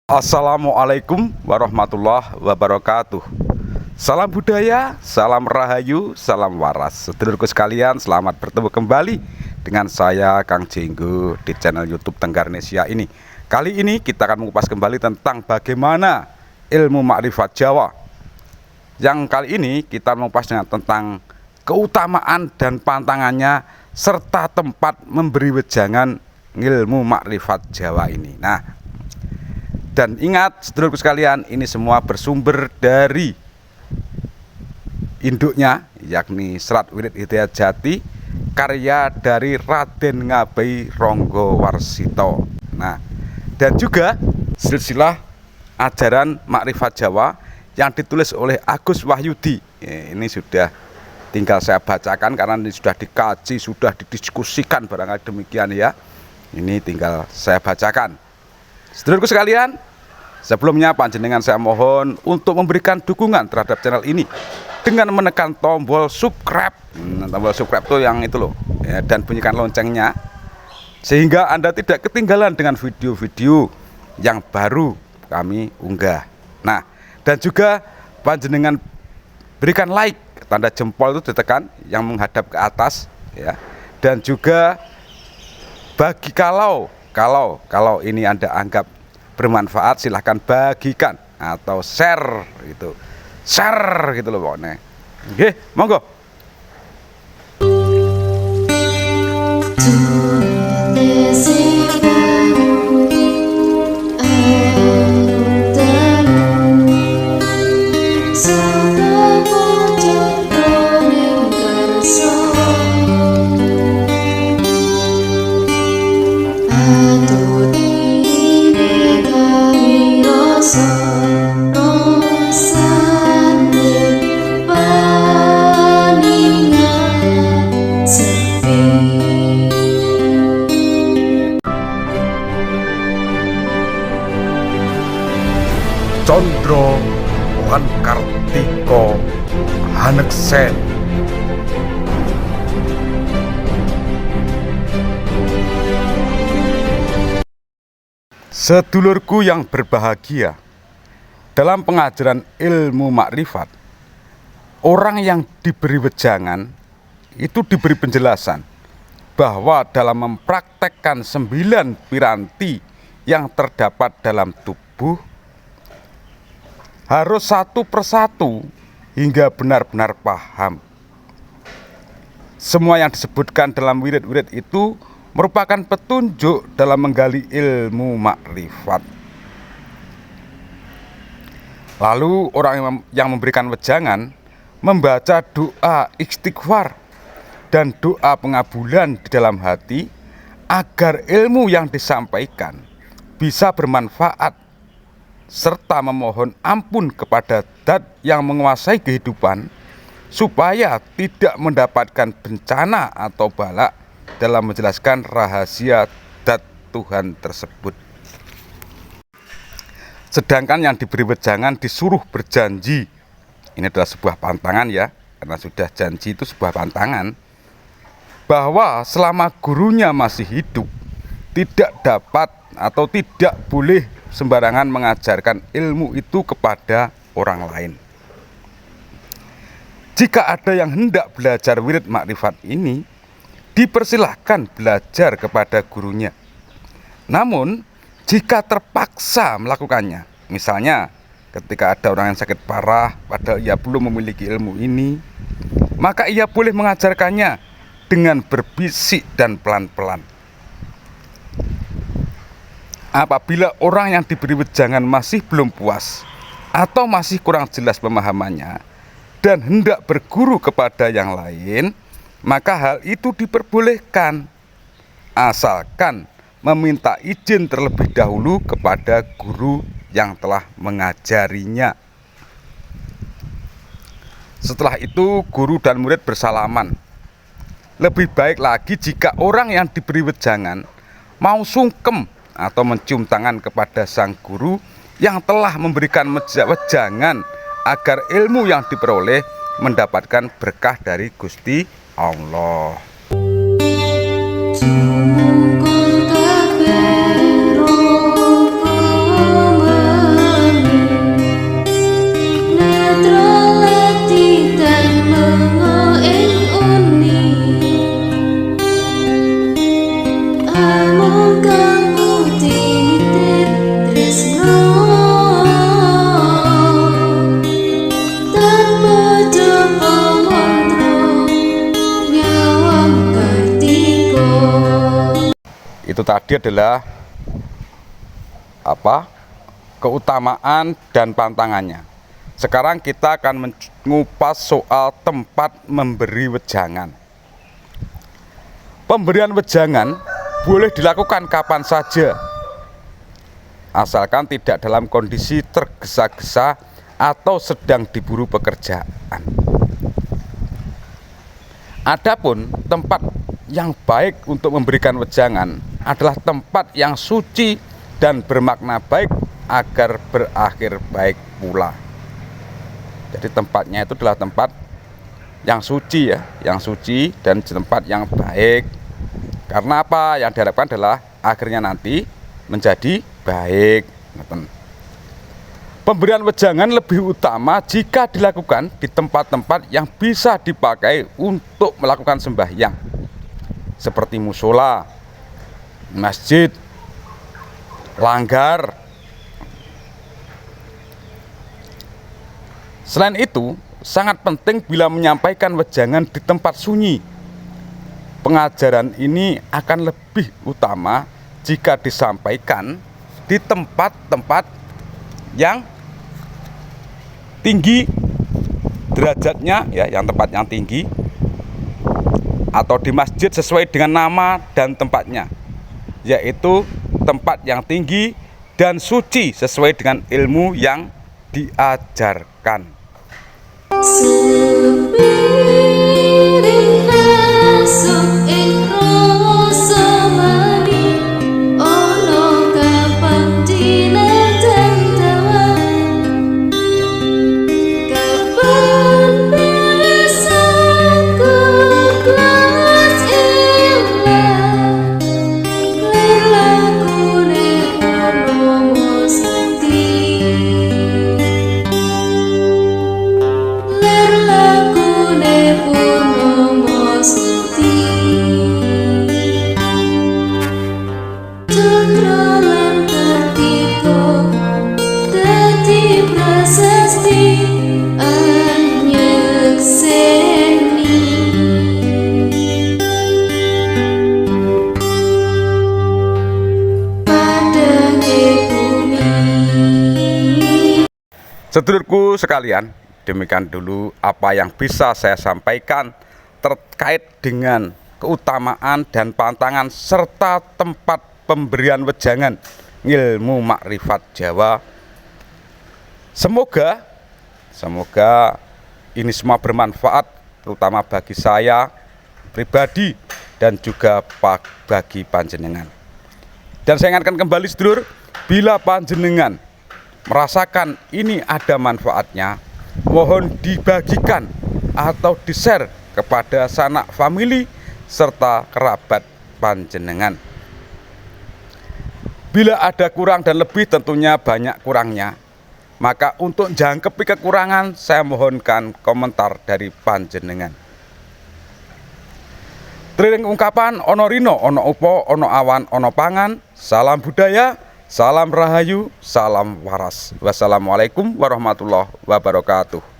Assalamualaikum warahmatullahi wabarakatuh. Salam budaya, salam rahayu, salam waras. Sedulurku sekalian, selamat bertemu kembali dengan saya Kang Jenggo di channel YouTube Tenggarnesia ini. Kali ini kita akan mengupas kembali tentang bagaimana ilmu makrifat Jawa. Yang kali ini kita mengupasnya tentang keutamaan dan pantangannya serta tempat memberi wejangan ilmu makrifat Jawa ini. Nah, dan ingat sedulurku sekalian, ini semua bersumber dari induknya, yakni Serat Wirid Hidayat Jati, karya dari Raden Ngabei Ronggowarsito. Nah, dan juga silsilah ajaran makrifat Jawa yang ditulis oleh Agus Wahyudi. Ini sudah tinggal saya bacakan karena ini sudah dikaji, sudah didiskusikan barangkali demikian ya. Ini tinggal saya bacakan. Sedulurku sekalian, sebelumnya panjenengan saya mohon untuk memberikan dukungan terhadap channel ini dengan menekan tombol subscribe. Tombol subscribe itu yang itu loh ya, dan bunyikan loncengnya sehingga Anda tidak ketinggalan dengan video-video yang baru kami unggah. Nah, dan juga panjenengan berikan like, tanda jempol itu ditekan yang menghadap ke atas ya. Dan juga bagi kalau ini Anda anggap bermanfaat, silahkan bagikan atau share gitu. Share gitu loh pokoknya. Oke, monggo. Condro Wan Kartiko Haneksen. Sedulurku yang berbahagia, dalam pengajaran ilmu makrifat, orang yang diberi wejangan itu diberi penjelasan bahwa dalam mempraktekkan 9 piranti yang terdapat dalam tubuh harus satu persatu hingga benar-benar paham. Semua yang disebutkan dalam wirid-wirid itu merupakan petunjuk dalam menggali ilmu makrifat. Lalu orang yang memberikan wejangan membaca doa istighfar dan doa pengabulan di dalam hati agar ilmu yang disampaikan bisa bermanfaat, serta memohon ampun kepada Zat yang menguasai kehidupan supaya tidak mendapatkan bencana atau bala dalam menjelaskan rahasia Zat Tuhan tersebut. Sedangkan yang diberi wejangan disuruh berjanji. Ini adalah sebuah pantangan ya, karena sudah janji itu sebuah pantangan, bahwa selama gurunya masih hidup tidak dapat atau tidak boleh sembarangan mengajarkan ilmu itu kepada orang lain. Jika ada yang hendak belajar wirid makrifat ini, dipersilahkan belajar kepada gurunya. Namun, jika terpaksa melakukannya, misalnya ketika ada orang yang sakit parah padahal ia belum memiliki ilmu ini, maka ia boleh mengajarkannya dengan berbisik dan pelan-pelan. Apabila orang yang diberi wejangan masih belum puas atau masih kurang jelas pemahamannya dan hendak berguru kepada yang lain, maka hal itu diperbolehkan, asalkan meminta izin terlebih dahulu kepada guru yang telah mengajarinya. Setelah itu guru dan murid bersalaman. Lebih baik lagi jika orang yang diberi wejangan mau sungkem atau mencium tangan kepada sang guru yang telah memberikan wejangan agar ilmu yang diperoleh mendapatkan berkah dari Gusti Allah. tadi adalah keutamaan dan pantangannya. Sekarang kita akan mengupas soal tempat memberi wejangan. Pemberian wejangan boleh dilakukan kapan saja, asalkan tidak dalam kondisi tergesa-gesa atau sedang diburu pekerjaan. Adapun tempat yang baik untuk memberikan wejangan adalah tempat yang suci dan bermakna baik agar berakhir baik pula. Jadi tempatnya itu adalah tempat yang suci ya, yang suci dan tempat yang baik. Karena apa? Yang diharapkan adalah akhirnya nanti menjadi baik. Pemberian wejangan lebih utama jika dilakukan di tempat-tempat yang bisa dipakai untuk melakukan sembahyang, seperti musola, masjid, langgar. Selain itu, sangat penting bila menyampaikan wejangan di tempat sunyi. Pengajaran ini akan lebih utama jika disampaikan di tempat-tempat yang tinggi derajatnya ya, yang tempat yang tinggi, atau di masjid sesuai dengan nama dan tempatnya, yaitu tempat yang tinggi dan suci sesuai dengan ilmu yang diajarkan. Sedulurku sekalian, demikian dulu apa yang bisa saya sampaikan terkait dengan keutamaan dan pantangan serta tempat pemberian wejangan ilmu makrifat Jawa. Semoga ini semua bermanfaat, terutama bagi saya pribadi dan juga bagi panjenengan. Dan saya ingatkan kembali sedulur, bila panjenengan merasakan ini ada manfaatnya, mohon dibagikan atau di-share kepada sanak famili serta kerabat panjenengan. Bila ada kurang dan lebih, tentunya banyak kurangnya, maka untuk jangkepi kekurangan saya mohonkan komentar dari panjenengan. Triring ungkapan ono rino, ono upo, ono awan, ono pangan. Salam budaya, salam rahayu, salam waras. Wassalamualaikum warahmatullahi wabarakatuh.